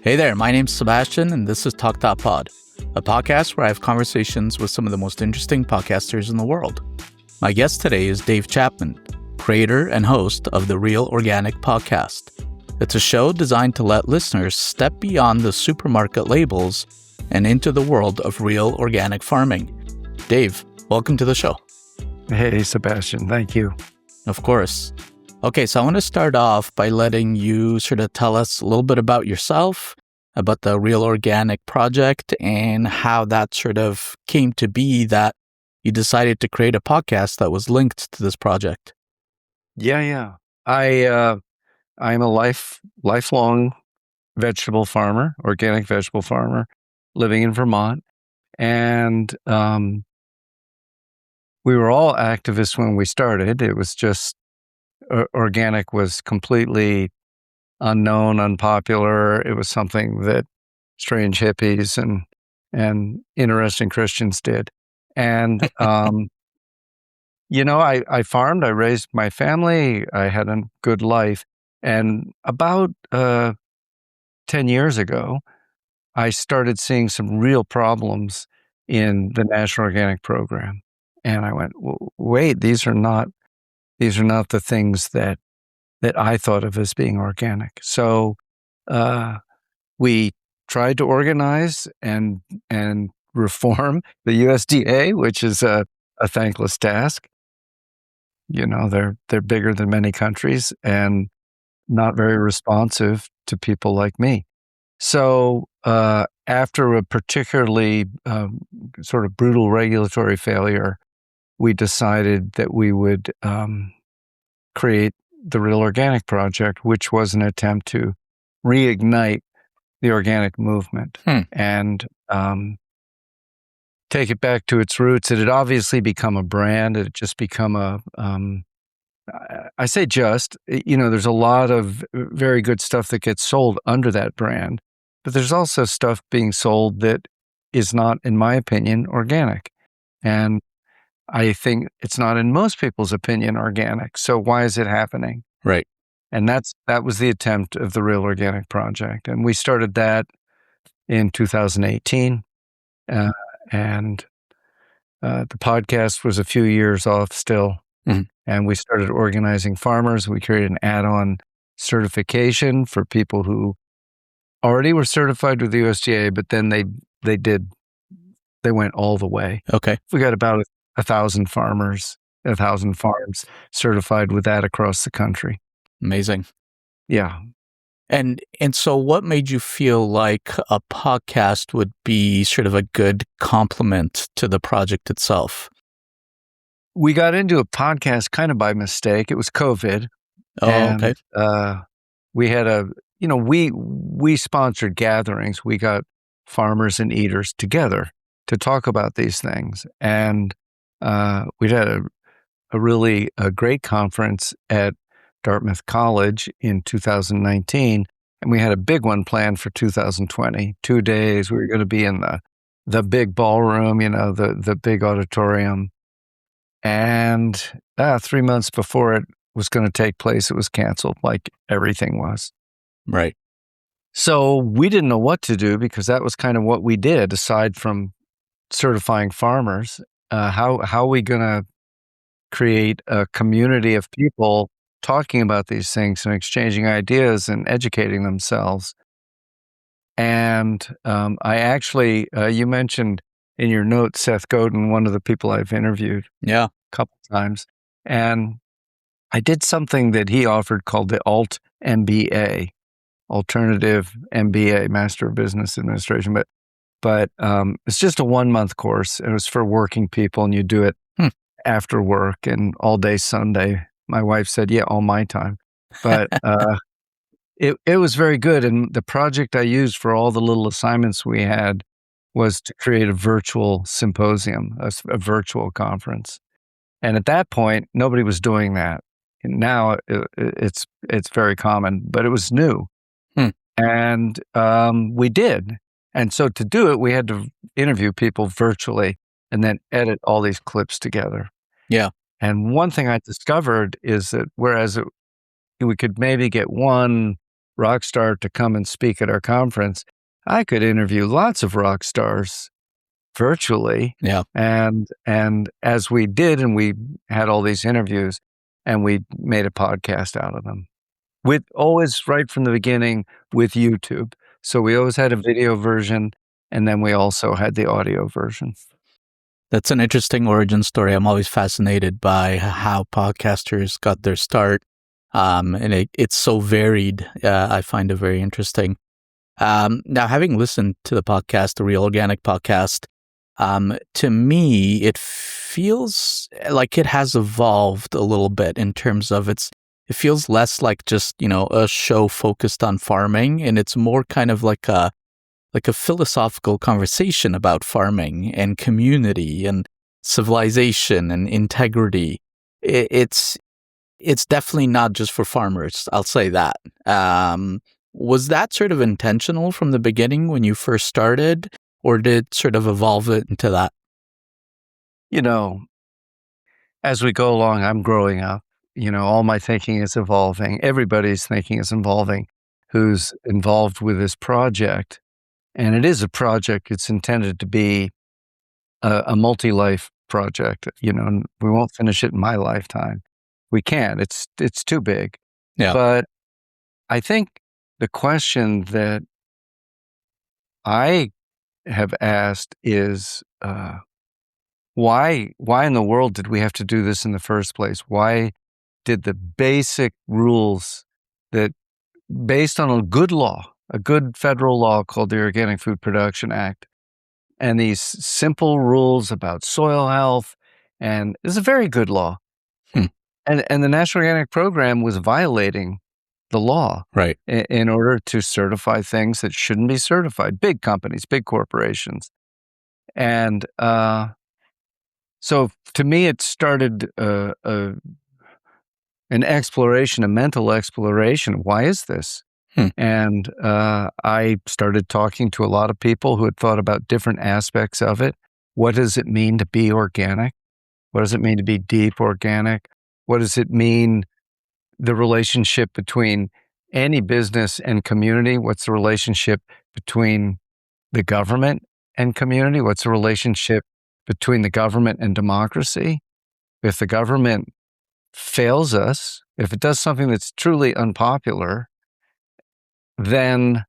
Hey there, my name's Sebastian, and this is Talk.Pod, a podcast where I have conversations with some of the most interesting podcasters in the world. My guest today is Dave Chapman, creator and host of the Real Organic Podcast. It's a show designed to let listeners step beyond the supermarket labels and into the world of real organic farming. Dave, welcome to the show. Hey, Sebastian. Thank you. Of course. Okay, so I want to start off by letting you sort of tell us a little bit about yourself, about the Real Organic Project, and how that sort of came to be that you decided to create a podcast that was linked to this project. Yeah. I'm a lifelong vegetable farmer, organic vegetable farmer, living in Vermont. And we were all activists when we started. It was just organic was completely unknown, unpopular. It was something that strange hippies and interesting Christians did. And, I farmed, I raised my family, I had a good life. And about 10 years ago, I started seeing some real problems in the National Organic Program. And I went, wait, these are not the things that I thought of as being organic. So we tried to organize and reform the USDA, which is a thankless task. You know, they're bigger than many countries and not very responsive to people like me. So after a particularly sort of brutal regulatory failure, we decided that we would create the Real Organic Project, which was an attempt to reignite the organic movement and take it back to its roots. It had obviously become a brand. It had just become I say just, there's a lot of very good stuff that gets sold under that brand, but there's also stuff being sold that is not, in my opinion, organic. And I think it's not, in most people's opinion, organic. So why is it happening? Right. And that was the attempt of the Real Organic Project. And we started that in 2018. And the podcast was a few years off still. Mm-hmm. And we started organizing farmers. We created an add-on certification for people who already were certified with the USDA, but then they went all the way. Okay. We got about 1,000 farmers, 1,000 farms certified with that across the country. Amazing. Yeah. And so what made you feel like a podcast would be sort of a good complement to the project itself? We got into a podcast kind of by mistake. It was COVID. Oh, okay. We had we sponsored gatherings. We got farmers and eaters together to talk about these things. And we'd had a really great conference at Dartmouth College in 2019, and we had a big one planned for 2020. 2 days, we were going to be in the big ballroom, the big auditorium. And 3 months before it was going to take place, it was canceled, like everything was. Right. So we didn't know what to do, because that was kind of what we did, aside from certifying farmers. How are we going to create a community of people talking about these things and exchanging ideas and educating themselves? And I actually, you mentioned in your note Seth Godin, one of the people I've interviewed a couple times. And I did something that he offered called the Alt MBA, Alternative MBA, Master of Business Administration. But it's just a 1-month course. It was for working people, and you do it after work and all day Sunday. My wife said, yeah, all my time. But it was very good. And the project I used for all the little assignments we had was to create a virtual symposium, a virtual conference. And at that point, nobody was doing that. And now it's very common, but it was new. And we did. And so to do it, we had to interview people virtually and then edit all these clips together. Yeah. And one thing I discovered is that whereas we could maybe get one rock star to come and speak at our conference, I could interview lots of rock stars virtually. Yeah. And as we did, and we had all these interviews, and we made a podcast out of them, with always right from the beginning with YouTube. So we always had a video version, and then we also had the audio version. That's an interesting origin story. I'm always fascinated by how podcasters got their start. And it's so varied. I find it very interesting. Now, having listened to the podcast, the Real Organic podcast, to me, it feels like it has evolved a little bit in terms of it feels less like just, a show focused on farming, and it's more kind of like a philosophical conversation about farming and community and civilization and integrity. It's definitely not just for farmers. I'll say that. Was that sort of intentional from the beginning when you first started, or did it sort of evolve it into that? As we go along, I'm growing up. All my thinking is evolving. Everybody's thinking is evolving who's involved with this project. And it is a project. It's intended to be a multi-life project. And we won't finish it in my lifetime. We can't. It's too big. Yeah. But I think the question that I have asked is, why in the world did we have to do this in the first place? Why did the basic rules that, based on a good law, a good federal law called the Organic Food Production Act, and these simple rules about soil health, and it's a very good law. And the National Organic Program was violating the law, right, in order to certify things that shouldn't be certified. Big companies, big corporations. And so to me, it started an exploration, a mental exploration. Why is this? And I started talking to a lot of people who had thought about different aspects of it. What does it mean to be organic? What does it mean to be deep organic? What does it mean, the relationship between any business and community? What's the relationship between the government and community? What's the relationship between the government and democracy? If the government fails us, if it does something that's truly unpopular, then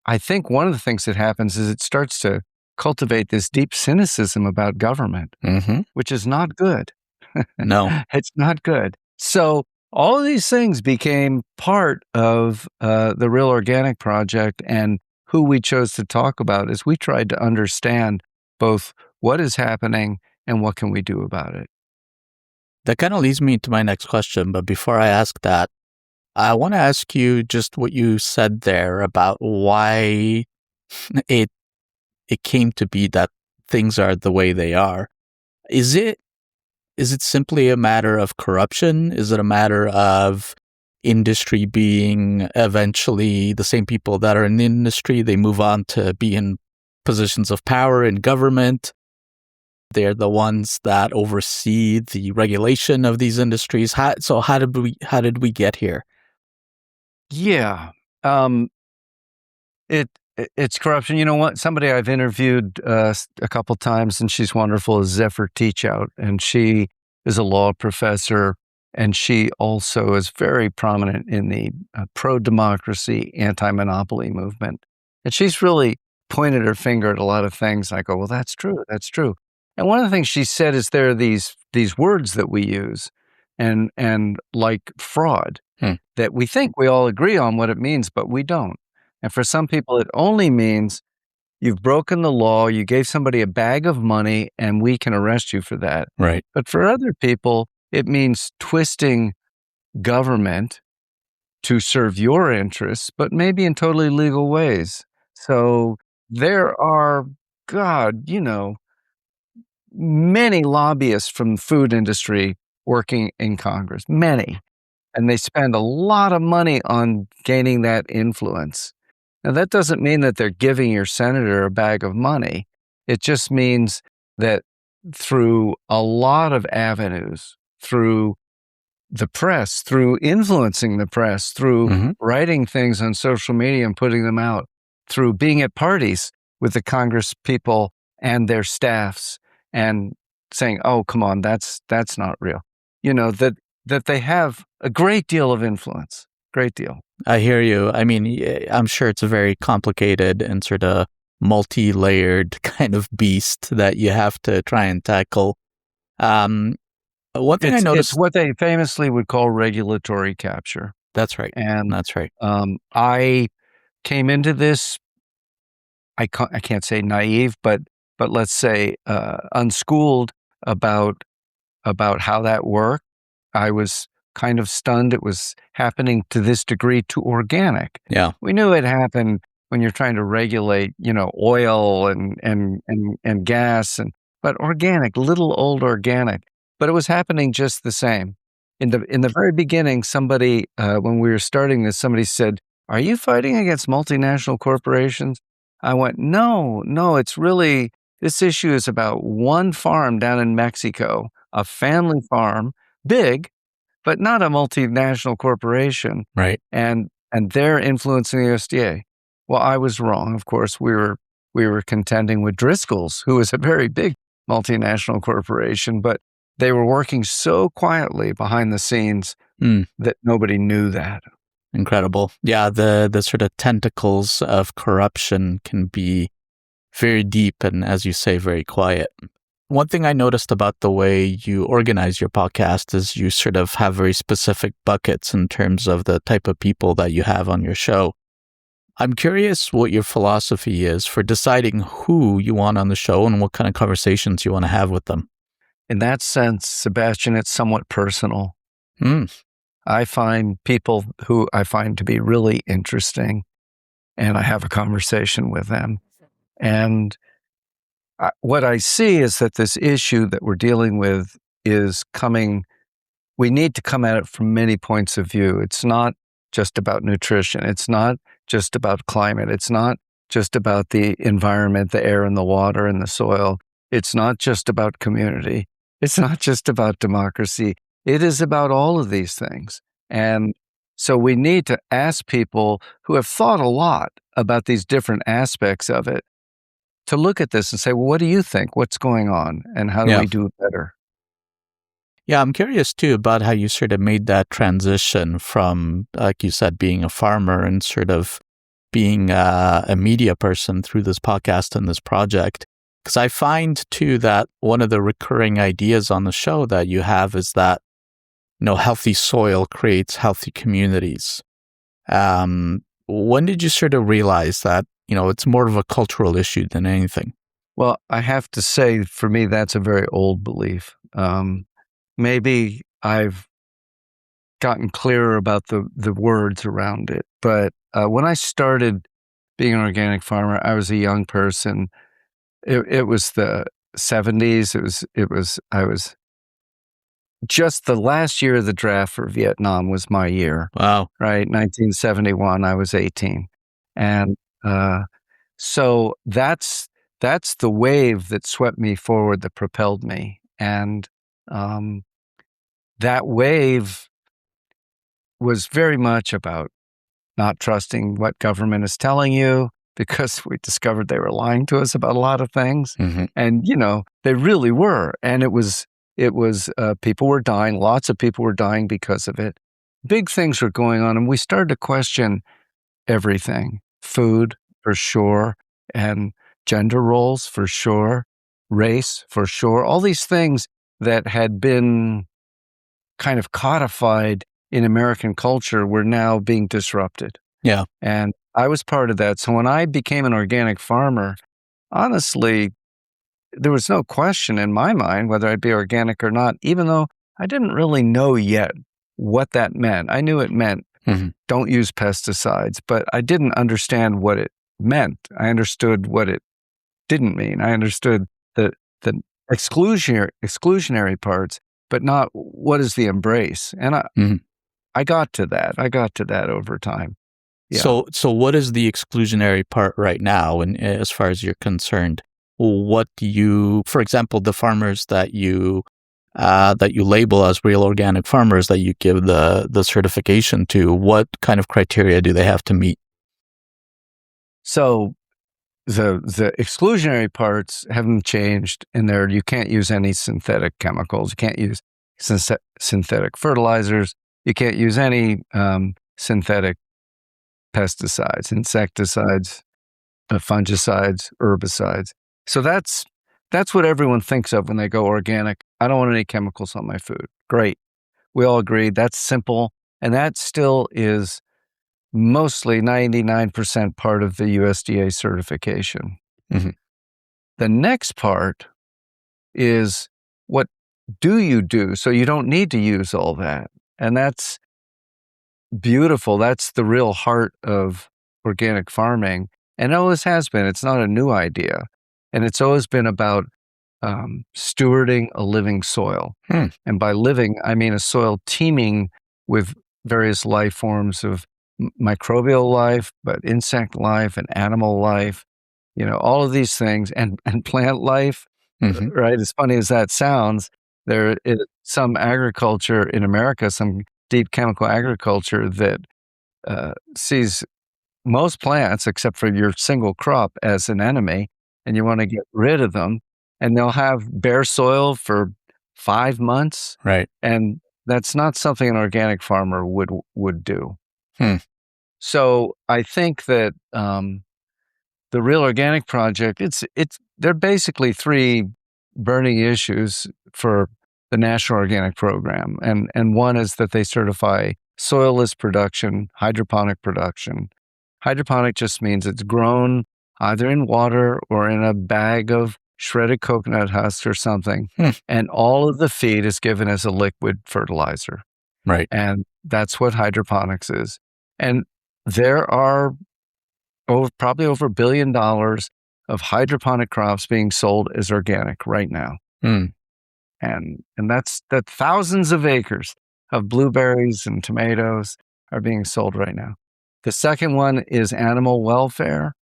I think one of the things that happens is it starts to cultivate this deep cynicism about government, which is not good. No. It's not good. So all of these things became part of the Real Organic Project, and who we chose to talk about as we tried to understand both what is happening and what can we do about it. That kind of leads me to my next question. But before I ask that, I want to ask you just what you said there about why it came to be that things are the way they are. Is it simply a matter of corruption? Is it a matter of industry being eventually the same people that are in the industry, they move on to be in positions of power in government? They're the ones that oversee the regulation of these industries. How did we get here? Yeah. It's corruption. You know what? Somebody I've interviewed a couple times, and she's wonderful, is Zephyr Teachout, and she is a law professor, and she also is very prominent in the pro-democracy, anti-monopoly movement. And she's really pointed her finger at a lot of things. I go, well, that's true. That's true. And one of the things she said is there are these words that we use, and like fraud, that we think we all agree on what it means, but we don't. And for some people, it only means you've broken the law, you gave somebody a bag of money, and we can arrest you for that. Right. But for other people, it means twisting government to serve your interests, but maybe in totally legal ways. So there are, many lobbyists from the food industry working in Congress, many. And they spend a lot of money on gaining that influence. Now, that doesn't mean that they're giving your senator a bag of money. It just means that through a lot of avenues, through the press, through influencing the press, through writing things on social media and putting them out, through being at parties with the Congress people and their staffs and saying, "Oh, come on, that's not real." That they have a great deal of influence, great deal. I hear you. I mean, I'm sure it's a very complicated and sort of multi-layered kind of beast that you have to try and tackle. One thing I noticed... It's what they famously would call regulatory capture. That's right. And that's right. I came into this, I can't say naive, but let's say unschooled about how that worked. I was kind of stunned it was happening to this degree to organic. Yeah. We knew it happened when you're trying to regulate, oil and gas, but organic, little old organic. But it was happening just the same. In the very beginning, somebody, when we were starting this, somebody said, "Are you fighting against multinational corporations?" I went, no, it's really, this issue is about one farm down in Mexico, a family farm, big, but not a multinational corporation. Right. And they're influencing the USDA. Well, I was wrong. Of course, we were contending with Driscoll's, who is a very big multinational corporation, but they were working so quietly behind the scenes that nobody knew that. Incredible. Yeah, the sort of tentacles of corruption can be very deep and, as you say, very quiet. One thing I noticed about the way you organize your podcast is you sort of have very specific buckets in terms of the type of people that you have on your show. I'm curious what your philosophy is for deciding who you want on the show and what kind of conversations you want to have with them. In that sense, Sebastian, it's somewhat personal. I find people who I find to be really interesting, and I have a conversation with them. And what I see is that this issue that we're dealing with is we need to come at it from many points of view. It's not just about nutrition. It's not just about climate. It's not just about the environment, the air and the water and the soil. It's not just about community. It's not just about democracy. It is about all of these things. And so we need to ask people who have thought a lot about these different aspects of it to look at this and say, well, what do you think? What's going on? And how do we do it better? Yeah, I'm curious too about how you sort of made that transition from, like you said, being a farmer and sort of being a media person through this podcast and this project. Because I find too that one of the recurring ideas on the show that you have is that, healthy soil creates healthy communities. When did you sort of realize that, it's more of a cultural issue than anything? Well, I have to say, for me, that's a very old belief. Maybe I've gotten clearer about the words around it. But when I started being an organic farmer, I was a young person. It was the 70s. I was just the last year of the draft for Vietnam was my year. Wow. Right. 1971, I was 18. And so that's the wave that swept me forward, that propelled me. And that wave was very much about not trusting what government is telling you, because we discovered they were lying to us about a lot of things. And, they really were. And it was people were dying. Lots of people were dying because of it. Big things were going on. And we started to question everything. Food, for sure. And gender roles, for sure. Race, for sure. All these things that had been kind of codified in American culture were now being disrupted. Yeah. And I was part of that. So when I became an organic farmer, honestly, there was no question in my mind whether I'd be organic or not, even though I didn't really know yet what that meant. I knew it meant don't use pesticides, but I didn't understand what it meant. I understood what it didn't mean. I understood the exclusionary parts, but not what is the embrace. And I got to that. I got to that over time. Yeah. So what is the exclusionary part right now? And as far as you're concerned, what do you, for example, the farmers that you that you label as real organic farmers that you give the certification to, what kind of criteria do they have to meet? So the exclusionary parts haven't changed in there. You can't use any synthetic chemicals. You can't use synthetic fertilizers. You can't use any synthetic pesticides, insecticides, fungicides, herbicides. So that's what everyone thinks of when they go organic. I don't want any chemicals on my food. Great. We all agree that's simple. And that still is mostly 99% part of the USDA certification. Mhm. The next part is, what do you do so you don't need to use all that? And that's beautiful. That's the real heart of organic farming. And it always has been. It's not a new idea. And it's always been about stewarding a living soil. And by living, I mean a soil teeming with various life forms of microbial life, but insect life and animal life, all of these things, and plant life, Mhm. right? As funny as that sounds, there is some agriculture in America, some deep chemical agriculture that sees most plants, except for your single crop, as an enemy, and you want to get rid of them. And they'll have bare soil for 5 months, Right. and that's not something an organic farmer would do. Hmm. So I think that the Real Organic Project, they're basically three burning issues for the National Organic Program, and one is that they certify soilless production, hydroponic production. Hydroponic just means it's grown either in water or in a bag of shredded coconut husk or something, Hmm. and all of the feed is given as a liquid fertilizer. Right. And that's what hydroponics is. And there are probably over $1 billion of hydroponic crops being sold as organic right now. Hmm. And that's thousands of acres of blueberries and tomatoes are being sold right now. The second one is animal welfare.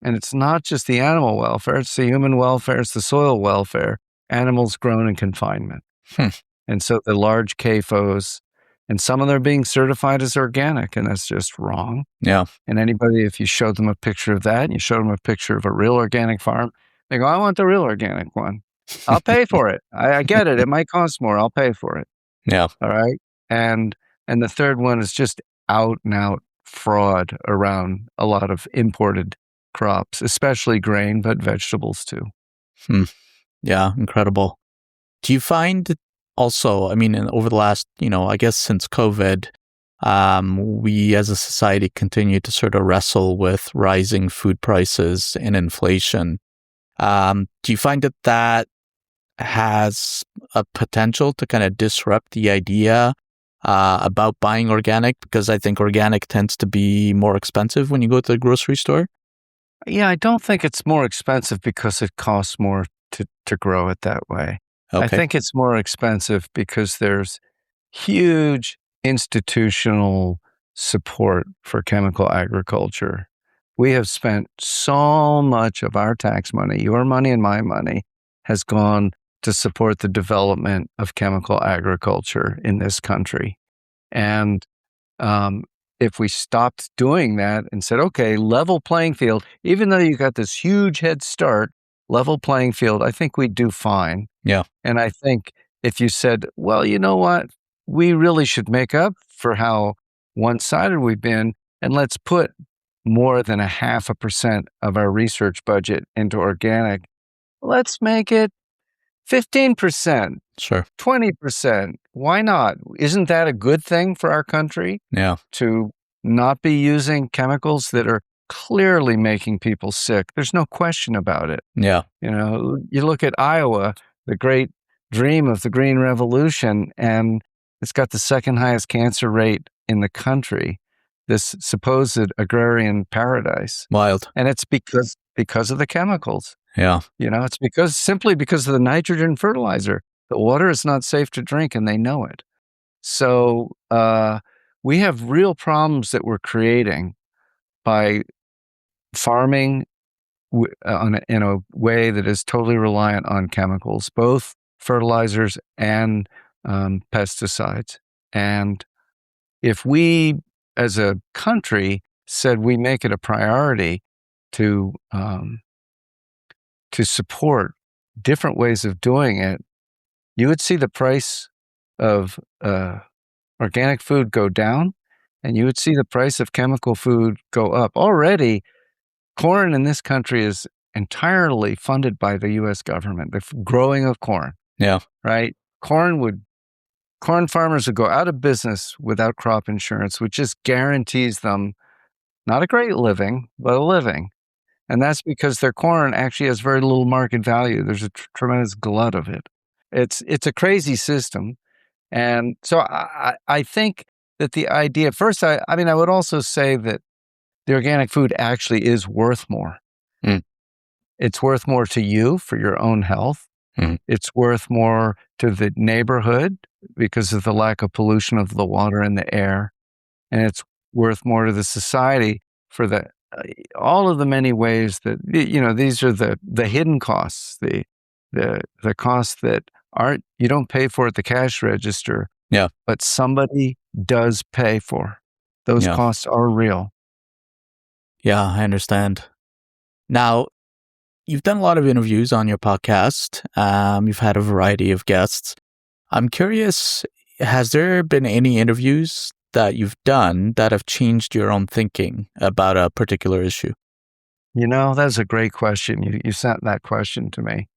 And it's not just the animal welfare, it's the human welfare, it's the soil welfare, animals grown in confinement. Hmm. And so the large CAFOs, and some of them are being certified as organic, and that's just wrong. Yeah. And anybody, if you show them a picture of that and you show them a picture of a real organic farm, they go, I want the real organic one. I'll pay for it. I get it. It might cost more. I'll pay for it. Yeah. All right. And the third one is just out and out fraud around a lot of imported crops, especially grain, but vegetables too. Hmm. Yeah. Incredible. Do you find also, I mean, over the last, I guess since COVID, we as a society continue to sort of wrestle with rising food prices and inflation. Do you find that has a potential to kind of disrupt the idea about buying organic? Because I think organic tends to be more expensive when you go to the grocery store. Yeah, I don't think it's more expensive because it costs more to grow it that way. I Okay. think it's more expensive because there's huge institutional support for chemical agriculture. We have spent so much of our tax money, your money and my money, has gone to support the development of chemical agriculture in this country. And if we stopped doing that and said, okay, level playing field, even though you got this huge head start, level playing field, I think we'd do fine. Yeah. And I think if you said, well, you know what, we really should make up for how one-sided we've been, and let's put more than 0.5% of our research budget into organic. Let's make it 15%, Sure. 20%. Why not? Isn't that a good thing for our country? Yeah. To not be using chemicals that are clearly making people sick. There's no question about it. Yeah. You look at Iowa, the great dream of the Green Revolution, and it's got the second highest cancer rate in the country, this supposed agrarian paradise. Wild. And it's because of the chemicals. Yeah. It's simply because of the nitrogen fertilizer. The water is not safe to drink, and they know it. So we have real problems that we're creating by farming in a way that is totally reliant on chemicals, both fertilizers and pesticides. And if we, as a country, said we make it a priority to support different ways of doing it, you would see the price of organic food go down, and you would see the price of chemical food go up. Already, corn in this country is entirely funded by the U.S. government, the growing of corn. Yeah. Right? Corn farmers would go out of business without crop insurance, which just guarantees them not a great living, but a living. And that's because their corn actually has very little market value. There's a tremendous glut of it. It's a crazy system. And so I think that the idea, first, I would also say that the organic food actually is worth more. Mm. It's worth more to you for your own health. Mm. It's worth more to the neighborhood because of the lack of pollution of the water and the air. And it's worth more to the society for the all of the many ways that, these are the hidden costs, the costs that you don't pay for at the cash register, Yeah. but somebody does pay for. Those Yeah. costs are real. Yeah, I understand. Now, you've done a lot of interviews on your podcast. You've had a variety of guests. I'm curious, has there been any interviews that you've done that have changed your own thinking about a particular issue? That's a great question. You sent that question to me.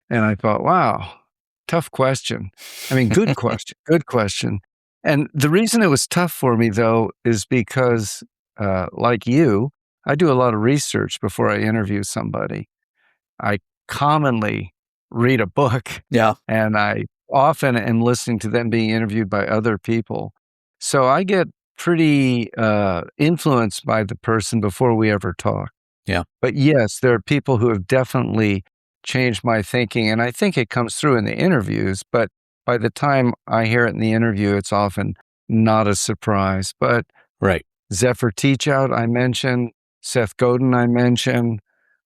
And I thought, wow, tough question. Good question, good question. And the reason it was tough for me, though, is because, like you, I do a lot of research before I interview somebody. I commonly read a book. Yeah. And I often am listening to them being interviewed by other people. So I get pretty influenced by the person before we ever talk. Yeah. But yes, there are people who have definitely changed my thinking, and I think it comes through in the interviews, but by the time I hear it in the interview, it's often not a surprise. But Right. Zephyr Teachout, I mentioned, Seth Godin, I mentioned,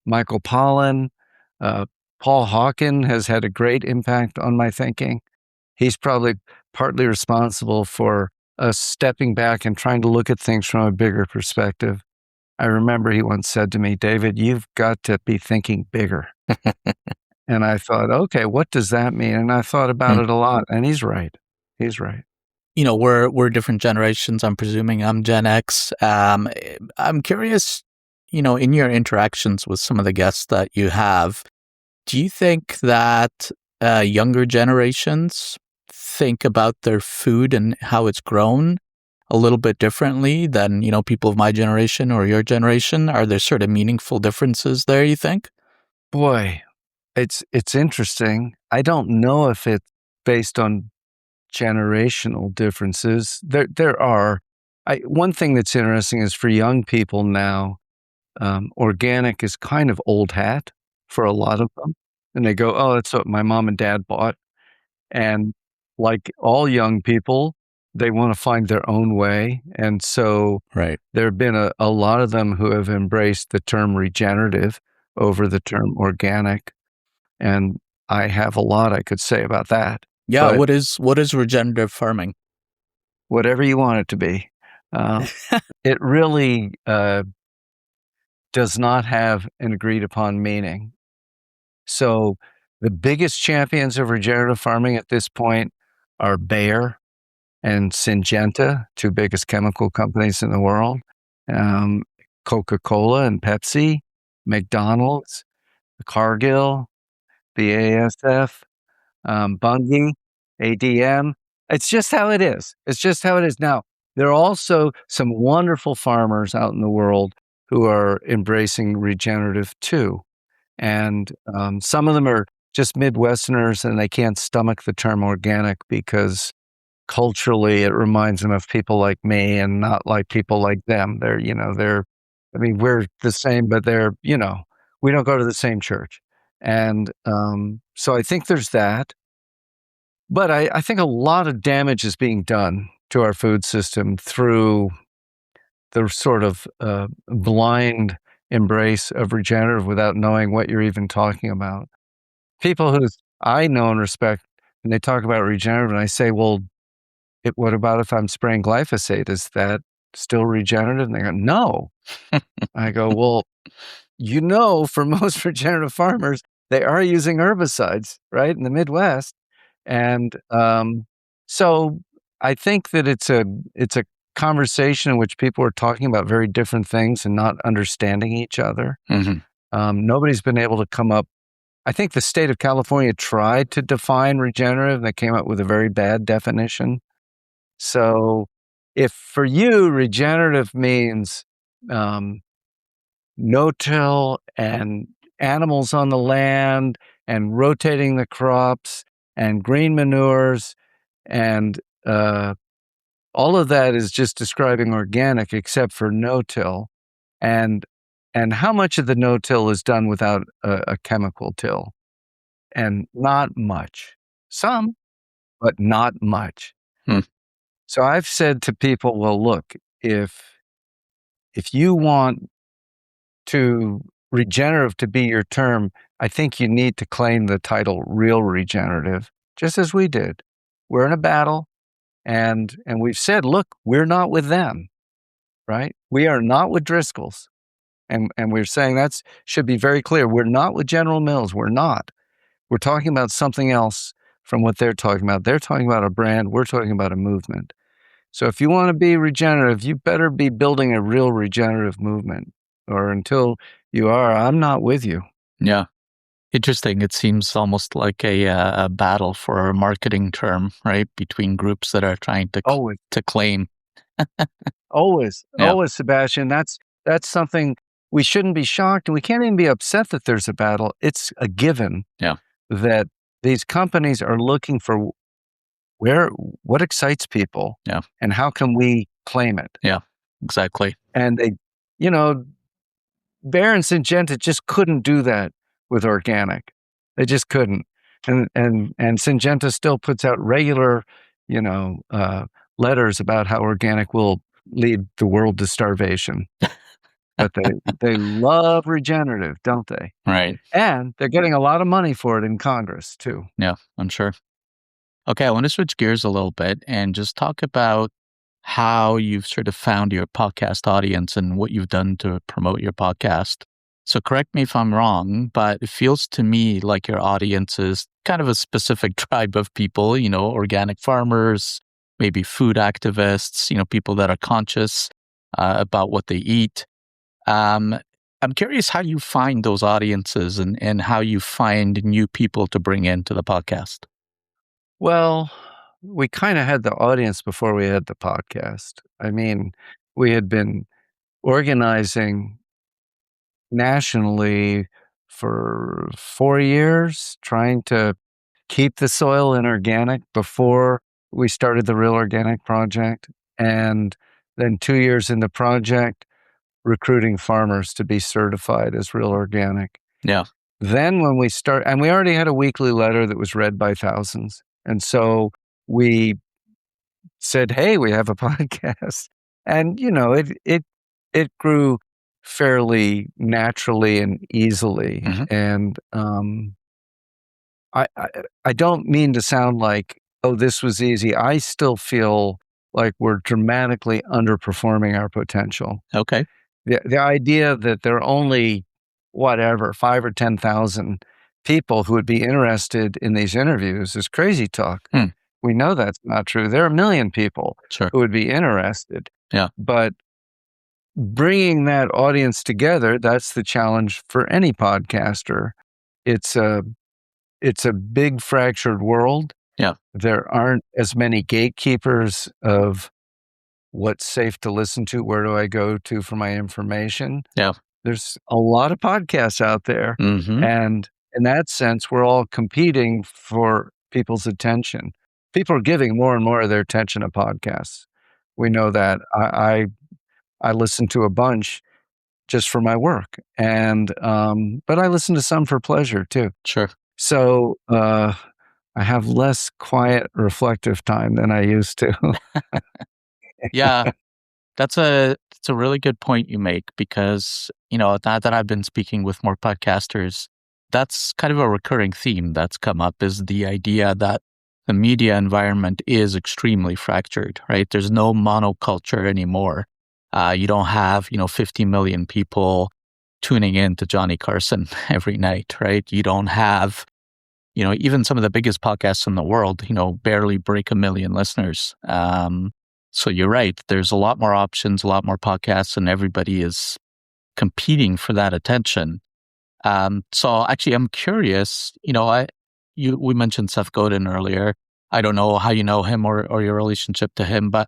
Michael Pollan, Paul Hawken has had a great impact on my thinking. He's probably partly responsible for us stepping back and trying to look at things from a bigger perspective. I remember he once said to me, "David, you've got to be thinking bigger." And I thought, okay, what does that mean? And I thought about it a lot, and he's right. He's right. We're different generations. I'm presuming I'm Gen X. I'm curious, in your interactions with some of the guests that you have, do you think that younger generations think about their food and how it's grown a little bit differently than, people of my generation or your generation? Are there sort of meaningful differences there, you think? Boy, it's interesting. I don't know if it's based on generational differences. There are. One thing that's interesting is for young people now, organic is kind of old hat for a lot of them. And they go, "Oh, that's what my mom and dad bought." And like all young people, they want to find their own way. And so Right. there have been a lot of them who have embraced the term regenerative over the term organic. And I have a lot I could say about that. Yeah. But What is regenerative farming? whatever you want it to be, it really does not have an agreed upon meaning. So the biggest champions of regenerative farming at this point are Bayer and Syngenta, two biggest chemical companies in the world, Coca-Cola and Pepsi, McDonald's, Cargill, BASF, Bunge, ADM. It's just how it is. It's just how it is. Now, there are also some wonderful farmers out in the world who are embracing regenerative too. And some of them are just Midwesterners and they can't stomach the term organic because culturally it reminds them of people like me and not like people like them. We're the same, but we don't go to the same church. And so I think there's that. But I think a lot of damage is being done to our food system through the sort of blind embrace of regenerative without knowing what you're even talking about. People who I know and respect, and they talk about regenerative, and I say, well, what about if I'm spraying glyphosate? Is that still regenerative? And they go, no. I go, well, for most regenerative farmers, they are using herbicides, right, in the Midwest. And so I think that it's a conversation in which people are talking about very different things and not understanding each other. Hmm. Nobody's been able to come up. I think the state of California tried to define regenerative, and they came up with a very bad definition. So if for you, regenerative means um, no-till and animals on the land and rotating the crops and green manures and all of that is just describing organic except for no-till. And how much of the no-till is done without a chemical till? And not much. Some, but not much. Hmm. So I've said to people, well, look, if you want to regenerative to be your term, I think you need to claim the title real regenerative, just as we did. We're in a battle, and we've said, look, we're not with them, right? We are not with Driscoll's. And we're saying that should be very clear. We're not with General Mills. We're not. We're talking about something else from what they're talking about. They're talking about a brand. We're talking about a movement. So if you want to be regenerative, you better be building a real regenerative movement. Or until you are, I'm not with you. Yeah. Interesting. It seems almost like a battle for a marketing term, right? Between groups that are trying to Always, to claim. always, Yeah. always, Sebastian. That's something we shouldn't be shocked, and we can't even be upset that there's a battle. It's a given Yeah. that these companies are looking for what excites people, Yeah. and how can we claim it? Yeah. Exactly. And they, you know, Bayer and Syngenta just couldn't do that with organic. They just couldn't. And Syngenta still puts out regular, you know, letters about how organic will lead the world to starvation. But they love regenerative, don't they? Right. And they're getting a lot of money for it in Congress too. Yeah, I'm sure. Okay, I want to switch gears a little bit and just talk about how you've sort of found your podcast audience and what you've done to promote your podcast. So correct me if I'm wrong, but it feels to me like your audience is kind of a specific tribe of people, organic farmers, maybe food activists, people that are conscious about what they eat. Um, I'm curious how you find those audiences and how you find new people to bring into the podcast. Well, we kind of had the audience before we had the podcast. I mean, we had been organizing nationally for 4 years, trying to keep the soil in organic before we started the Real Organic Project. And then 2 years in the project, recruiting farmers to be certified as Real Organic. Yeah. Then when we and we already had a weekly letter that was read by thousands. And so we said, "Hey, we have a podcast." And, it grew fairly naturally and easily. Hmm. And, I I don't mean to sound like, "Oh, this was easy." I still feel like we're dramatically underperforming our potential. Okay. The idea that there are only, whatever, 5 or 10,000 people who would be interested in these interviews is crazy talk. Hmm. We know that's not true. There are 1,000,000 people Sure. who would be interested. Yeah. But bringing that audience together, that's the challenge for any podcaster. It's a big fractured world. Yeah. There aren't as many gatekeepers of what's safe to listen to, where do I go to for my information? Yeah. There's a lot of podcasts out there, Hmm. and in that sense, we're all competing for people's attention. People are giving more and more of their attention to podcasts. We know that. I listen to a bunch just for my work, and but I listen to some for pleasure too. Sure. So I have less quiet, reflective time than I used to. Yeah. That's a really good point you make because, now that I've been speaking with more podcasters, that's kind of a recurring theme that's come up, is the idea that the media environment is extremely fractured, right? There's no monoculture anymore. You don't have, 50 million people tuning in to Johnny Carson every night, right? You don't have, even some of the biggest podcasts in the world, barely break a million listeners. So you're right. There's a lot more options, a lot more podcasts, and everybody is competing for that attention. So actually, I'm curious. We mentioned Seth Godin earlier. I don't know how you know him or your relationship to him, but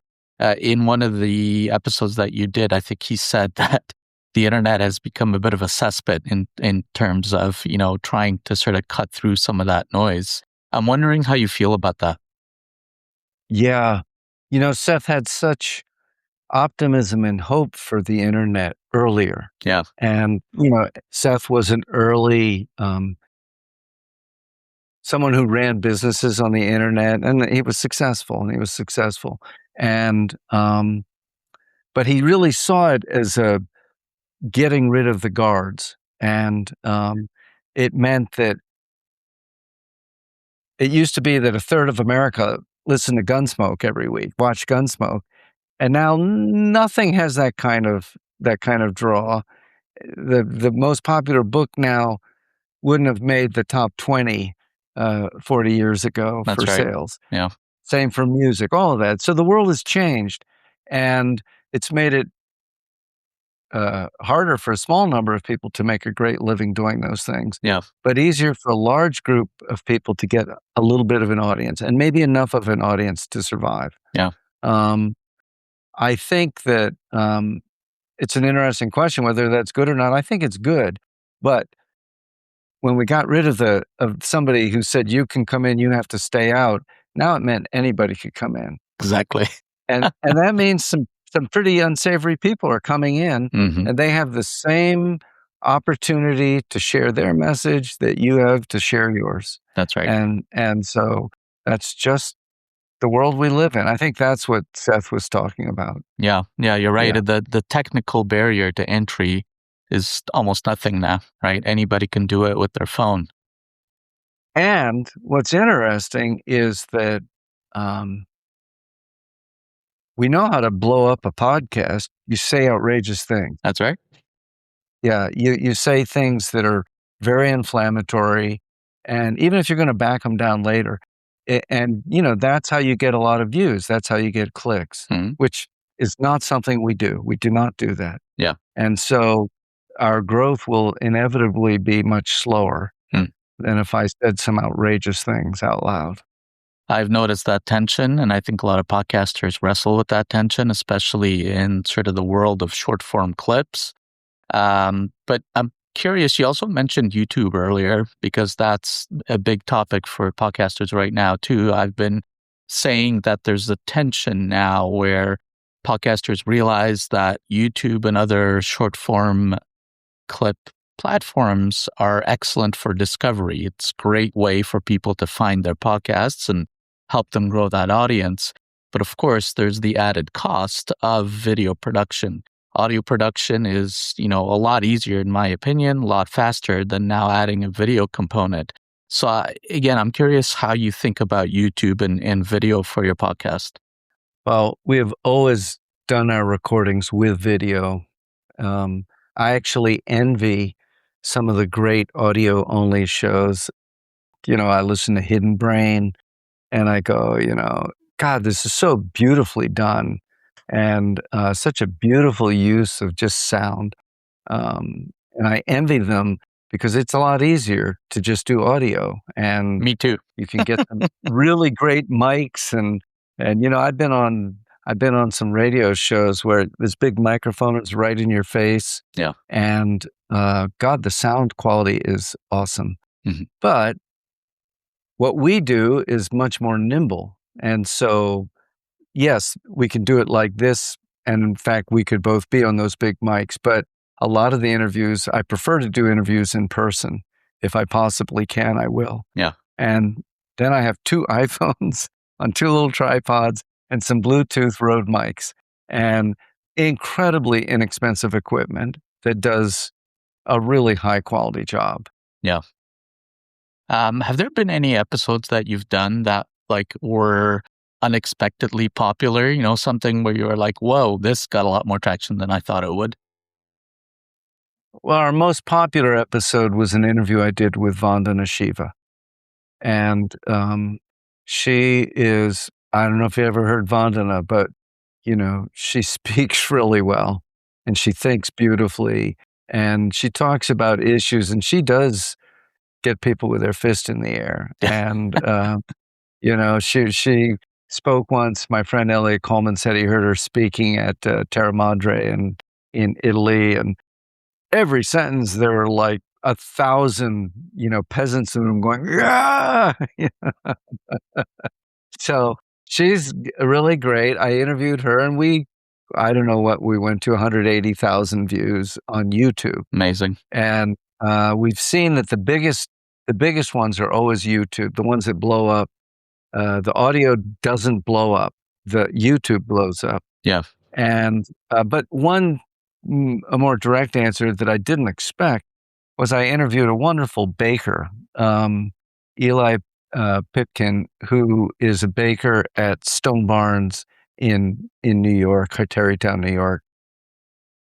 in one of the episodes that you did, I think he said that the internet has become a bit of a cesspit in terms of trying to sort of cut through some of that noise. I'm wondering how you feel about that. Yeah. Seth had such optimism and hope for the internet earlier. Yeah, And, Seth was an early someone who ran businesses on the internet, and he was successful, And, but he really saw it as a getting rid of the guards. And it meant that it used to be that a third of America listened to Gunsmoke every week, watched Gunsmoke. And now nothing has that kind of draw. The most popular book now wouldn't have made the top 20 40 years ago that's for right. sales. Yeah, Same for music, all of that. So the world has changed, and it's made it harder for a small number of people to make a great living doing those things, yeah, but easier for a large group of people to get a little bit of an audience, and maybe enough of an audience to survive. yeah. Um, I think that it's an interesting question whether that's good or not. I think it's good, but when we got rid of somebody who said you can come in, you have to stay out, now it meant anybody could come in. Exactly. And that means some pretty unsavory people are coming in, Hmm. and they have the same opportunity to share their message that you have to share yours. That's right. And so that's just the world we live in. I think that's what Seth was talking about. Yeah, yeah, you're right. Yeah. The technical barrier to entry is almost nothing now, right? Anybody can do it with their phone. And what's interesting is that we know how to blow up a podcast. You say outrageous things. That's right. Yeah, you say things that are very inflammatory, and even if you're gonna back them down later, and, that's how you get a lot of views, that's how you get clicks, Mhm. which is not something we do. We do not do that. Yeah. And so our growth will inevitably be much slower Hmm. than if I said some outrageous things out loud. I've noticed that tension, and I think a lot of podcasters wrestle with that tension, especially in sort of the world of short form clips. But I'm curious, you also mentioned YouTube earlier, because that's a big topic for podcasters right now, too. I've been saying that there's a tension now where podcasters realize that YouTube and other short form clip platforms are excellent for discovery. It's a great way for people to find their podcasts and help them grow that audience. But of course, there's the added cost of video production. Audio production is, a lot easier, in my opinion, a lot faster than now adding a video component. So again, I'm curious how you think about YouTube and video for your podcast. Well, we have always done our recordings with video. I actually envy some of the great audio only shows. I listen to Hidden Brain and I go, God, this is so beautifully done and such a beautiful use of just sound. And I envy them because it's a lot easier to just do audio, and Me too. you can get some really great mics. And I've been on some radio shows where this big microphone is right in your face, Yeah. and God, the sound quality is awesome. Mhm. But what we do is much more nimble, and so yes, we can do it like this. And in fact, we could both be on those big mics. But a lot of the interviews, I prefer to do interviews in person. If I possibly can, I will. Yeah. And then I have two iPhones on two little tripods and some Bluetooth Rode mics and incredibly inexpensive equipment that does a really high quality job. Yeah. Have there been any episodes that you've done that were unexpectedly popular? Something where you were like, "Whoa, this got a lot more traction than I thought it would." Well, our most popular episode was an interview I did with Vandana Shiva. And she is, I don't know if you ever heard Vandana, but, she speaks really well and she thinks beautifully and she talks about issues and she does get people with their fist in the air. And, she spoke once. My friend Elliot Coleman said he heard her speaking at Terra Madre in Italy. And every sentence, there were like 1,000, peasants in the room going, yeah. So she's really great. I interviewed her and I don't know what we went to, 180,000 views on YouTube. Amazing. And we've seen that the biggest ones are always YouTube, the ones that blow up. The audio doesn't blow up. The YouTube blows up. Yeah. And, but a more direct answer that I didn't expect was I interviewed a wonderful baker, Eli Pipkin, who is a baker at Stone Barns in New York, Tarrytown, New York.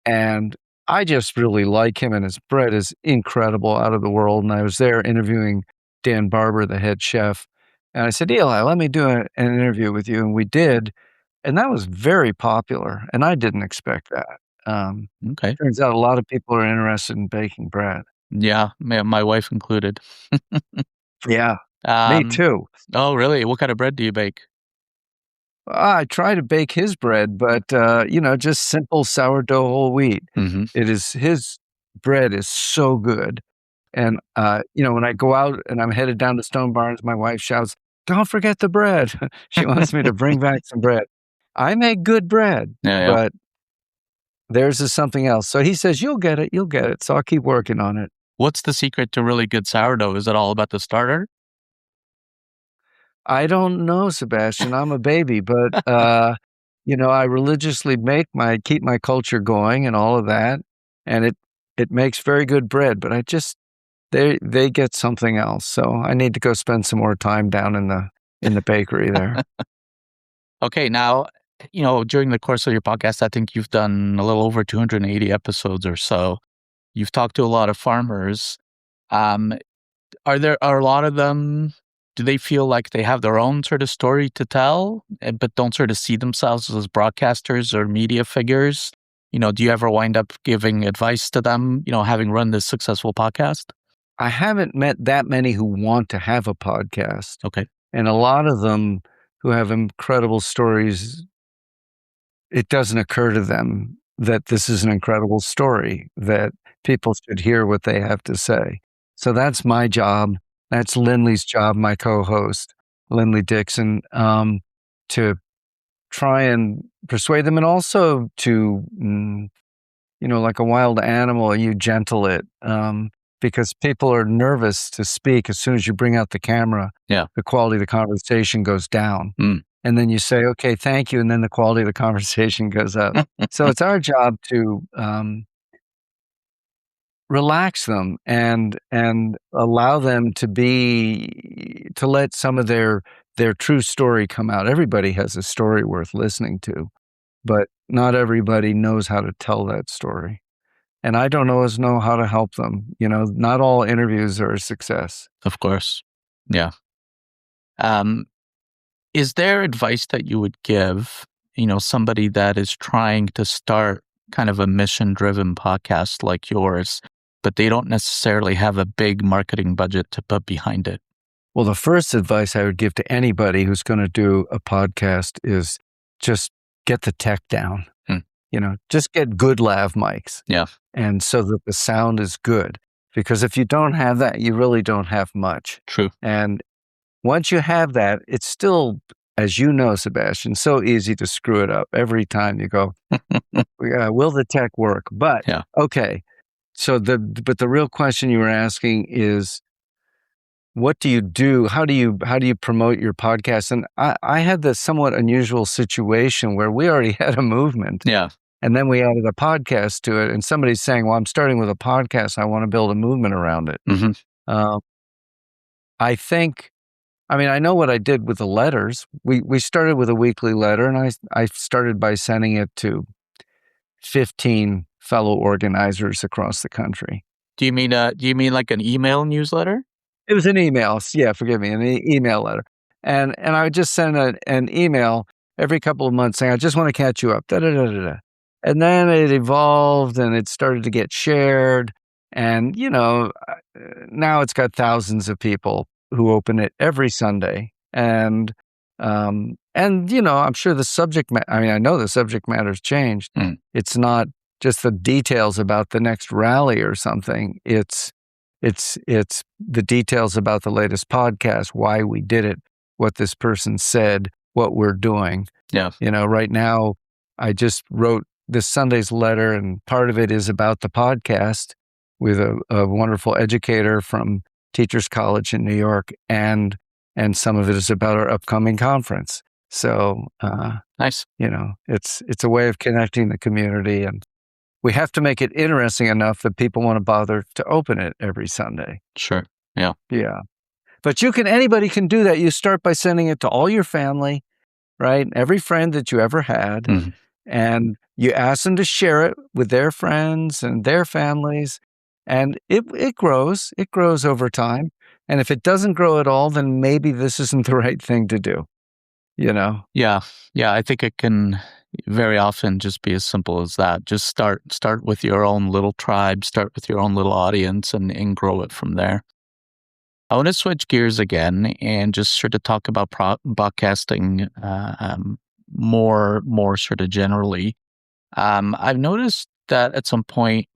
And I just really like him, and his bread is incredible, out of the world. And I was there interviewing Dan Barber, the head chef. And I said, Eli, let me do an interview with you. And we did. And that was very popular. And I didn't expect that. Okay. Turns out a lot of people are interested in baking bread. Yeah, my wife included. Yeah, me too. Oh, really? What kind of bread do you bake? I try to bake his bread, but, just simple sourdough whole wheat. Mm-hmm. His bread is so good. And, when I go out and I'm headed down to Stone Barns, my wife shouts, "Don't forget the bread." She wants me to bring back some bread. I make good bread, but theirs is something else. So he says, you'll get it. So I'll keep working on it. What's the secret to really good sourdough? Is it all about the starter? I don't know, Sebastian. I'm a baby, but, I religiously keep my culture going and all of that. And it makes very good bread, but they get something else. So I need to go spend some more time down in the bakery there. Okay. Now, during the course of your podcast, I think you've done a little over 280 episodes or so. You've talked to a lot of farmers. Are a lot of them, do they feel like they have their own sort of story to tell, but don't sort of see themselves as broadcasters or media figures? Do you ever wind up giving advice to them, having run this successful podcast? I haven't met that many who want to have a podcast. Okay. And a lot of them who have incredible stories, it doesn't occur to them that this is an incredible story, that people should hear what they have to say. So that's my job. That's Lindley's job, my co-host, Lindley Dixon, to try and persuade them, and also to, like a wild animal, you gentle it, because people are nervous to speak. As soon as you bring out the camera, the quality of the conversation goes down. And then you say, okay, thank you. And then the quality of the conversation goes up. So it's our job to relax them and allow them to let some of their true story come out. Everybody has a story worth listening to, but not everybody knows how to tell that story. And I don't always know how to help them. Not all interviews are a success. Of course. Yeah. Is there advice that you would give, somebody that is trying to start kind of a mission-driven podcast like yours, but they don't necessarily have a big marketing budget to put behind it? Well, the first advice I would give to anybody who's going to do a podcast is just get the tech down. Just get good lav mics. Yeah. And so that the sound is good. Because if you don't have that, you really don't have much. True. And once you have that, it's still, as you know, Sebastian, so easy to screw it up every time you go, will the tech work? But, okay. So but the real question you were asking is, what do you do? How do you promote your podcast? And I had this somewhat unusual situation where we already had a movement. Yeah. And then we added a podcast to it. And somebody's saying, well, I'm starting with a podcast. I want to build a movement around it. Mm-hmm. I think, I mean, I know what I did with the letters. We started with a weekly letter, and I started by sending it to 15 fellow organizers across the country. Do you mean like an email newsletter? It was an email. Yeah, forgive me, an email letter. And I would just send an email every couple of months saying, "I just want to catch you up." Da, da, da, da, da. And then it evolved and it started to get shared. And, now it's got thousands of people who open it every Sunday. I'm sure the subject matter, I mean, I know the subject matter's changed. Mm. It's not just the details about the next rally or something. It's the details about the latest podcast, why we did it, what this person said, what we're doing. Yeah. Right now, I just wrote this Sunday's letter, and part of it is about the podcast with a wonderful educator from Teachers College in New York, and some of it is about our upcoming conference. So, nice. It's a way of connecting the community, and we have to make it interesting enough that people want to bother to open it every Sunday. Sure. Yeah. Yeah. But anybody can do that. You start by sending it to all your family, right? Every friend that you ever had. Mm-hmm. And you ask them to share it with their friends and their families. And it grows. It grows over time. And if it doesn't grow at all, then maybe this isn't the right thing to do, Yeah. Yeah. I think it can very often just be as simple as that. Just start with your own little tribe, start with your own little audience and grow it from there. I want to switch gears again and just sort of talk about podcasting more sort of generally. I've noticed that at some point,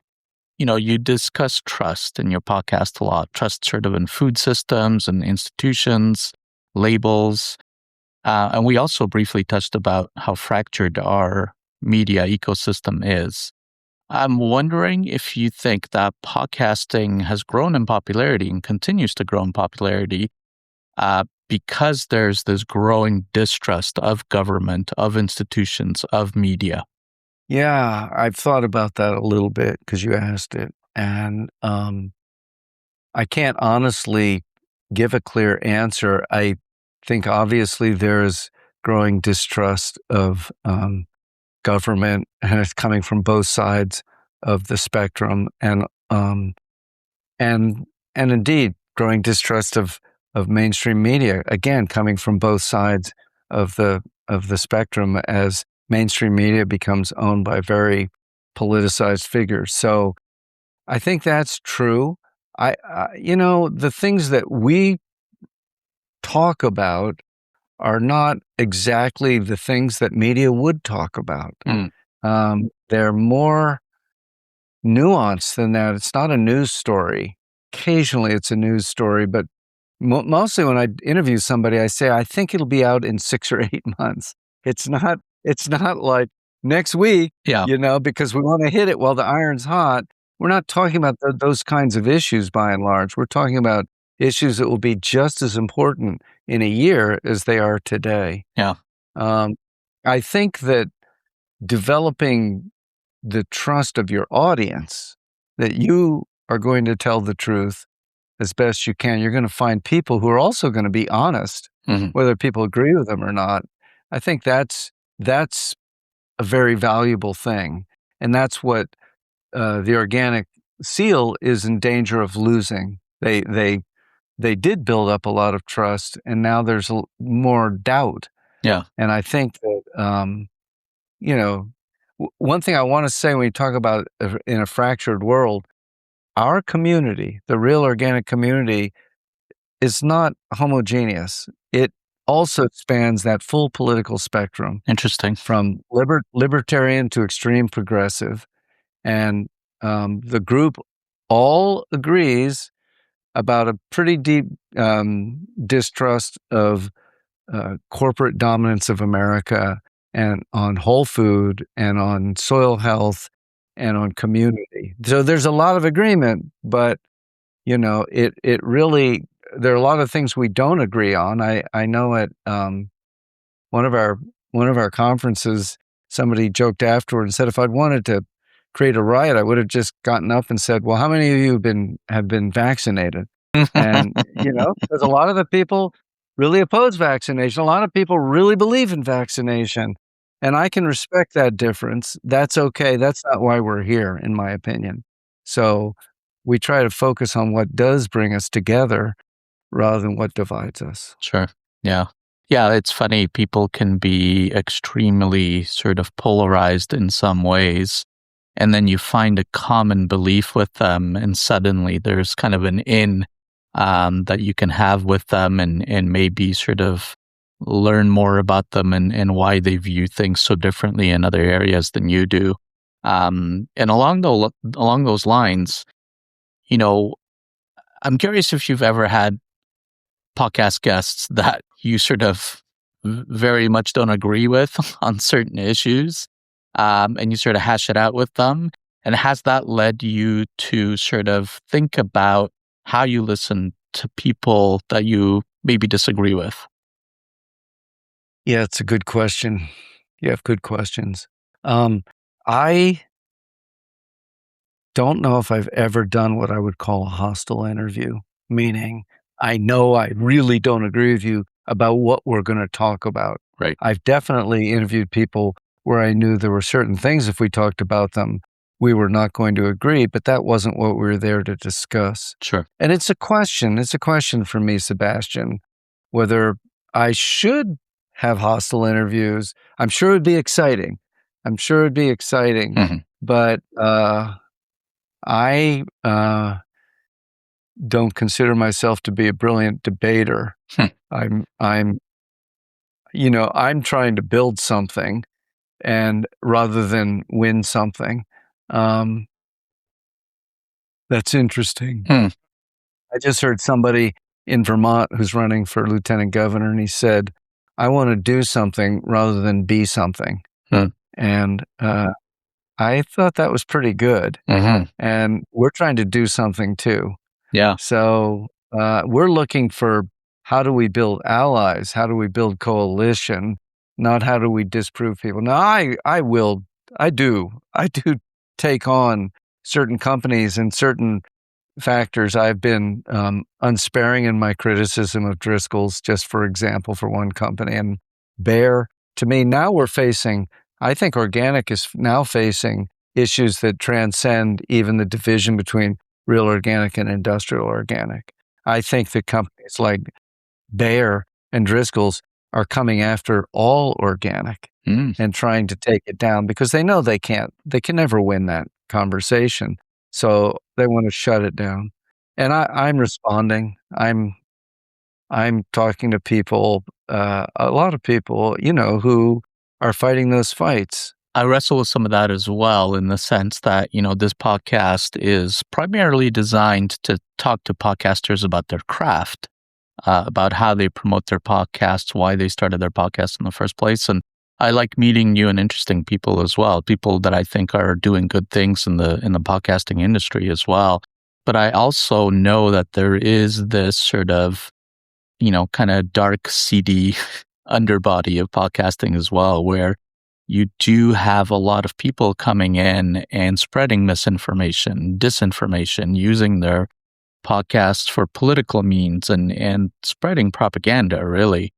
you discuss trust in your podcast a lot, trust sort of in food systems and institutions, labels. And we also briefly touched about how fractured our media ecosystem is. I'm wondering if you think that podcasting has grown in popularity and continues to grow in popularity because there's this growing distrust of government, of institutions, of media. Yeah, I've thought about that a little bit because you asked it. And I can't honestly give a clear answer. I think obviously there's growing distrust of government, and it's coming from both sides of the spectrum, and indeed growing distrust of mainstream media, again coming from both sides of the spectrum as mainstream media becomes owned by very politicized figures. So I think that's true. The things that we talk about are not exactly the things that media would talk about. They're more nuanced than that. It's not a news story. Occasionally it's a news story, but mostly when I interview somebody, I say, I think it'll be out in 6 or 8 months. It's not like next week, because we want to hit it while the iron's hot. We're not talking about those kinds of issues by and large. We're talking about issues that will be just as important in a year as they are today. Yeah. I think that developing the trust of your audience, that you are going to tell the truth as best you can. You're going to find people who are also going to be honest, whether people agree with them or not. I think that's a very valuable thing. And that's what the organic seal is in danger of losing. They did build up a lot of trust, and now there's more doubt. Yeah. And I think that, one thing I want to say when we talk about in a fractured world, our community, the real organic community, is not homogeneous. It also spans that full political spectrum. Interesting. From libertarian to extreme progressive. And the group all agrees about a pretty deep distrust of corporate dominance of America, and on whole food, and on soil health, and on community. So there's a lot of agreement, but it really, there are a lot of things we don't agree on. I know at one of our conferences, somebody joked afterward and said, if I'd wanted to create a riot, I would have just gotten up and said, well, how many of you have been vaccinated? And, because a lot of the people really oppose vaccination. A lot of people really believe in vaccination. And I can respect that difference. That's okay. That's not why we're here, in my opinion. So we try to focus on what does bring us together rather than what divides us. Sure. Yeah. Yeah, it's funny. People can be extremely sort of polarized in some ways. And then you find a common belief with them, and suddenly there's kind of an that you can have with them, and maybe sort of learn more about them, and why they view things so differently in other areas than you do. And along those lines, you know, I'm curious if you've ever had podcast guests that you sort of very much don't agree with on certain issues, and you sort of hash it out with them. And has that led you to sort of think about how you listen to people that you maybe disagree with? Yeah, it's a good question. You have good questions. I don't know if I've ever done what I would call a hostile interview, meaning I know I really don't agree with you about what we're going to talk about. Right. I've definitely interviewed people where I knew there were certain things, if we talked about them, we were not going to agree, but that wasn't what we were there to discuss. Sure. And it's a question. It's a question for me, Sebastian, whether I should have hostile interviews. I'm sure it'd be exciting. Mhm. But I don't consider myself to be a brilliant debater. Hmm. I'm I'm trying to build something, and rather than win something. Um, that's interesting. Hmm. I just heard somebody in Vermont who's running for lieutenant governor, and he said, "I want to do something rather than be something." Hmm. And I thought that was pretty good. Mhm. And we're trying to do something too. Yeah. So we're looking for, how do we build allies? How do we build coalition? Not how do we disprove people? Now, I do take on certain companies and certain factors. I've been unsparing in my criticism of Driscoll's, just for example, for one company. And Bayer, to me, I think organic is now facing issues that transcend even the division between real organic and industrial organic. I think that companies like Bayer and Driscoll's are coming after all organic Mm. and trying to take it down because they know they can never win that conversation. So they want to shut it down. And I'm responding. I'm talking to people, a lot of people, who are fighting those fights. I wrestle with some of that as well, in the sense that, this podcast is primarily designed to talk to podcasters about their craft, about how they promote their podcasts, why they started their podcast in the first place. And I like meeting new and interesting people as well, people that I think are doing good things in the podcasting industry as well. But I also know that there is this sort of, kind of dark, seedy underbody of podcasting as well, where you do have a lot of people coming in and spreading misinformation, disinformation, using their podcasts for political means, and spreading propaganda, really.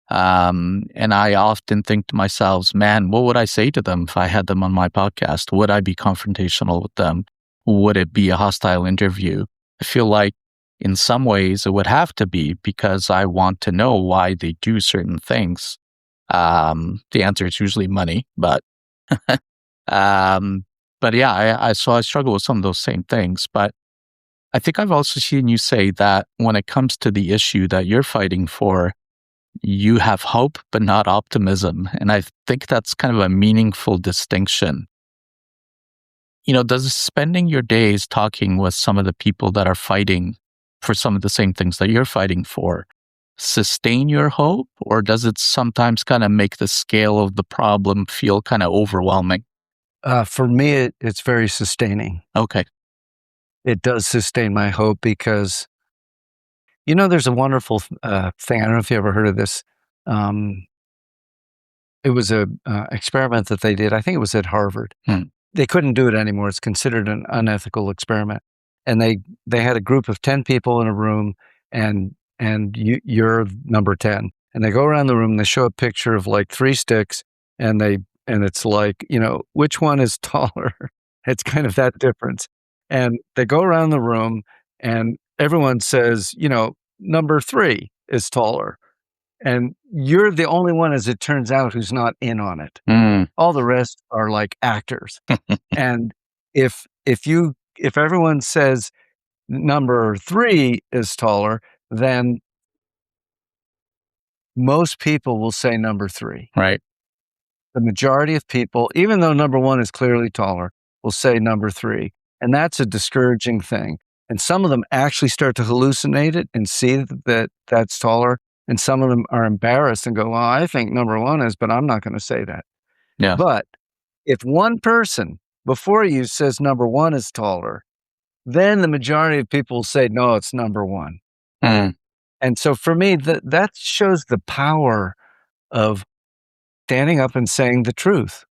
And I often think to myself, man, what would I say to them if I had them on my podcast? Would I be confrontational with them? Would it be a hostile interview? I feel like in some ways it would have to be, because I want to know why they do certain things. The answer is usually money, but um, but yeah, so I struggle with some of those same things. But I think I've also seen you say that when it comes to the issue that you're fighting for, you have hope, but not optimism. And I think that's kind of a meaningful distinction. Does spending your days talking with some of the people that are fighting for some of the same things that you're fighting for sustain your hope, or does it sometimes kind of make the scale of the problem feel kind of overwhelming? For me, it's very sustaining. Okay. It does sustain my hope because, there's a wonderful thing. I don't know if you ever heard of this. It was a experiment that they did. I think it was at Harvard. Hmm. They couldn't do it anymore. It's considered an unethical experiment. and they had a group of 10 people in a room, and you're number 10. And they go around the room and they show a picture of like 3 sticks, and it's like, which one is taller? It's kind of that difference. And they go around the room and everyone says, number 3 is taller. And you're the only one, as it turns out, who's not in on it. Mm. All the rest are like actors. And if everyone says number 3 is taller, then most people will say number 3. Right. The majority of people, even though number 1 is clearly taller, will say number 3. And that's a discouraging thing. And some of them actually start to hallucinate it and see that that's taller. And some of them are embarrassed and go, well, I think number 1 is, but I'm not going to say that. Yeah. But if one person before you says number 1 is taller, then the majority of people will say, no, it's number 1. Mm. And so for me, that shows the power of standing up and saying the truth,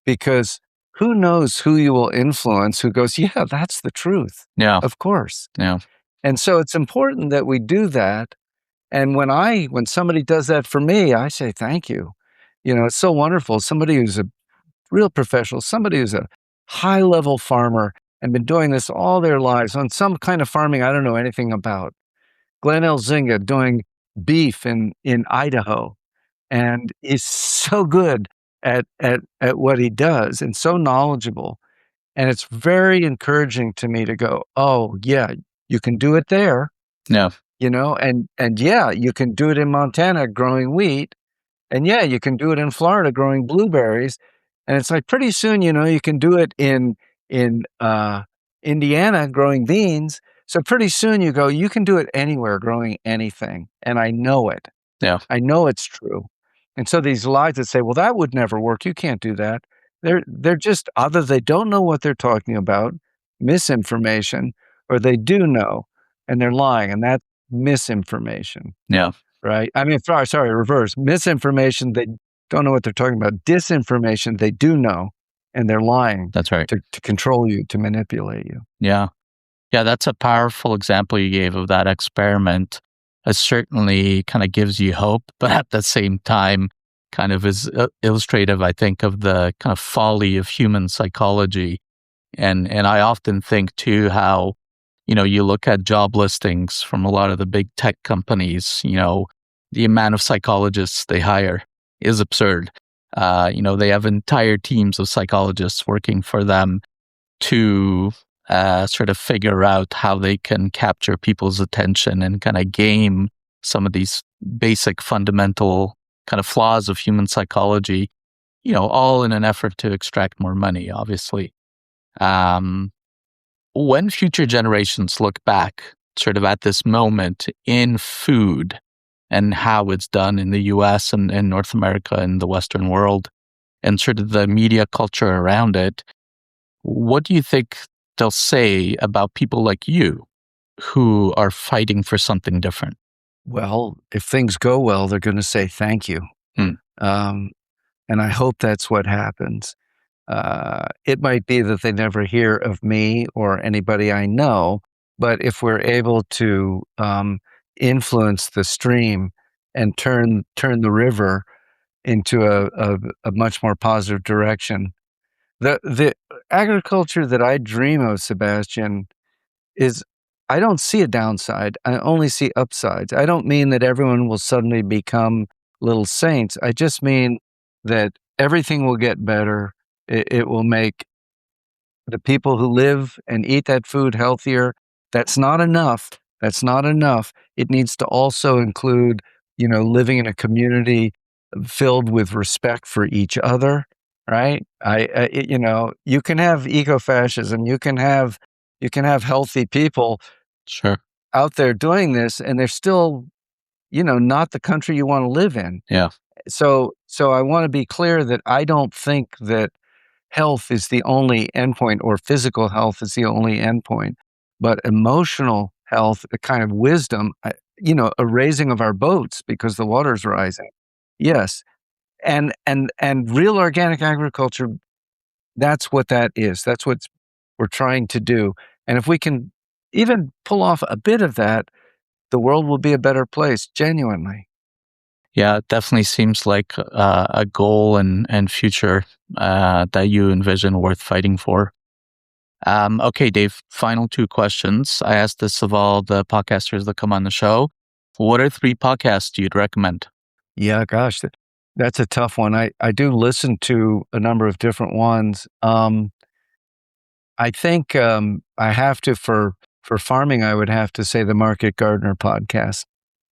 because who knows who you will influence who goes, yeah, that's the truth. Yeah. Of course. Yeah. And so it's important that we do that. And when somebody does that for me, I say, thank you. It's so wonderful. Somebody who's a real professional, somebody who's a high level farmer and been doing this all their lives on some kind of farming I don't know anything about. Glenn Elzinga doing beef in Idaho, and is so good at what he does and so knowledgeable. And it's very encouraging to me to go, oh yeah, you can do it there. Yeah. And yeah, you can do it in Montana growing wheat. And yeah, you can do it in Florida growing blueberries. And it's like pretty soon, you can do it in Indiana growing beans. So pretty soon you go, you can do it anywhere growing anything. And I know it. Yeah. I know it's true. And so these lies that say, well, that would never work. You can't do that. They're just either they don't know what they're talking about, misinformation, or they do know and they're lying. And that's misinformation. Yeah. Right? I mean, sorry, reverse. Misinformation, they don't know what they're talking about. Disinformation, they do know, and they're lying. That's right. To control you, to manipulate you. Yeah. Yeah, that's a powerful example you gave of that experiment. It certainly kind of gives you hope, but at the same time, kind of is illustrative, I think, of the kind of folly of human psychology. And I often think too how, you look at job listings from a lot of the big tech companies, the amount of psychologists they hire is absurd. They have entire teams of psychologists working for them to sort of figure out how they can capture people's attention and kind of game some of these basic fundamental kind of flaws of human psychology, all in an effort to extract more money, obviously. When future generations look back sort of at this moment in food and how it's done in the US and in North America and the Western world and sort of the media culture around it, what do you think they'll say about people like you who are fighting for something different? Well, if things go well, they're going to say thank you. Hmm. And I hope that's what happens. It might be that they never hear of me or anybody I know, but if we're able to influence the stream and turn the river into a much more positive direction, the agriculture that I dream of, Sebastian, is I don't see a downside. I only see upsides. I don't mean that everyone will suddenly become little saints. I just mean that everything will get better. It will make the people who live and eat that food healthier. That's not enough. That's not enough. It needs to also include, living in a community filled with respect for each other, right? You can have ecofascism. You can have healthy people Sure. out there doing this, and they're still, not the country you want to live in. Yeah. So I want to be clear that I don't think that health is the only endpoint or physical health is the only endpoint, but emotional health, a kind of wisdom, a raising of our boats because the water's rising. Yes. And real organic agriculture, that's what that is. That's what we're trying to do. And if we can even pull off a bit of that, the world will be a better place, genuinely. Yeah, it definitely seems like a goal and future that you envision worth fighting for. Okay, Dave, final two questions. I asked this of all the podcasters that come on the show. What are 3 podcasts you'd recommend? Yeah, gosh, that's a tough one. I do listen to a number of different ones. I think I have to, for farming, I would have to say the Market Gardener podcast,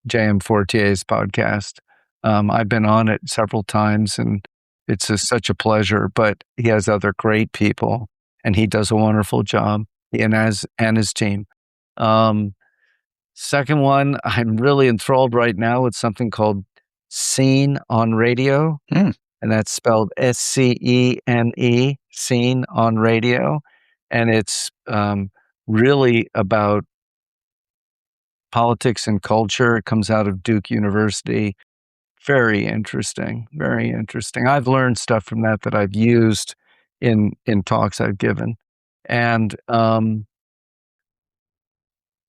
J.M. Fortier's podcast. I've been on it several times, and it's such a pleasure. But he has other great people, and he does a wonderful job. And his team. Second one, I'm really enthralled right now with something called Scene on Radio, Mm, and that's spelled SCENE, Scene on Radio, and it's really about politics and culture. It comes out of Duke University. Very interesting, very interesting. I've learned stuff from that I've used in talks I've given. And,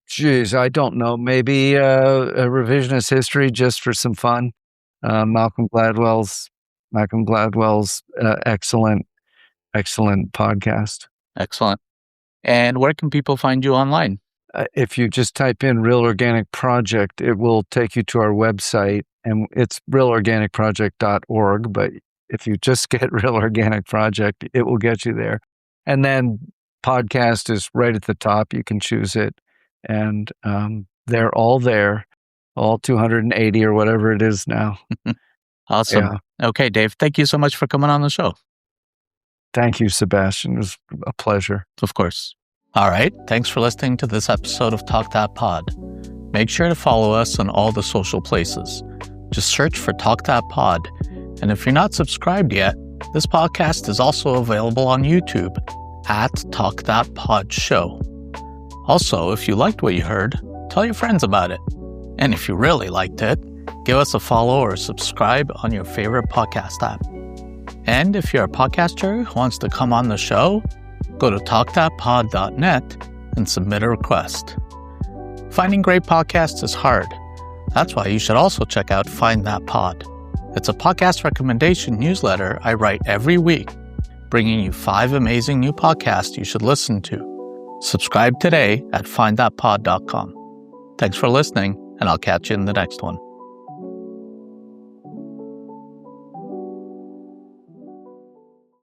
geez, I don't know, maybe a revisionist history just for some fun. Malcolm Gladwell's excellent podcast. excellent. And where can people find you online? If you just type in Real Organic Project, it will take you to our website, and it's realorganicproject.org. But if you just get Real Organic Project, it will get you there. And then podcast is right at the top. You can choose it. And they're all there, all 280 or whatever it is now. Awesome. Yeah. Okay, Dave, thank you so much for coming on the show. Thank you, Sebastian. It was a pleasure. Of course. All right. Thanks for listening to this episode of Talk That Pod. Make sure to follow us on all the social places. Just search for Talk That Pod. And if you're not subscribed yet, this podcast is also available on YouTube at Talk That Pod Show. Also, if you liked what you heard, tell your friends about it. And if you really liked it, give us a follow or subscribe on your favorite podcast app. And if you're a podcaster who wants to come on the show, go to talkthatpod.net and submit a request. Finding great podcasts is hard. That's why you should also check out Find That Pod. It's a podcast recommendation newsletter I write every week, bringing you 5 amazing new podcasts you should listen to. Subscribe today at findthatpod.com. Thanks for listening, and I'll catch you in the next one.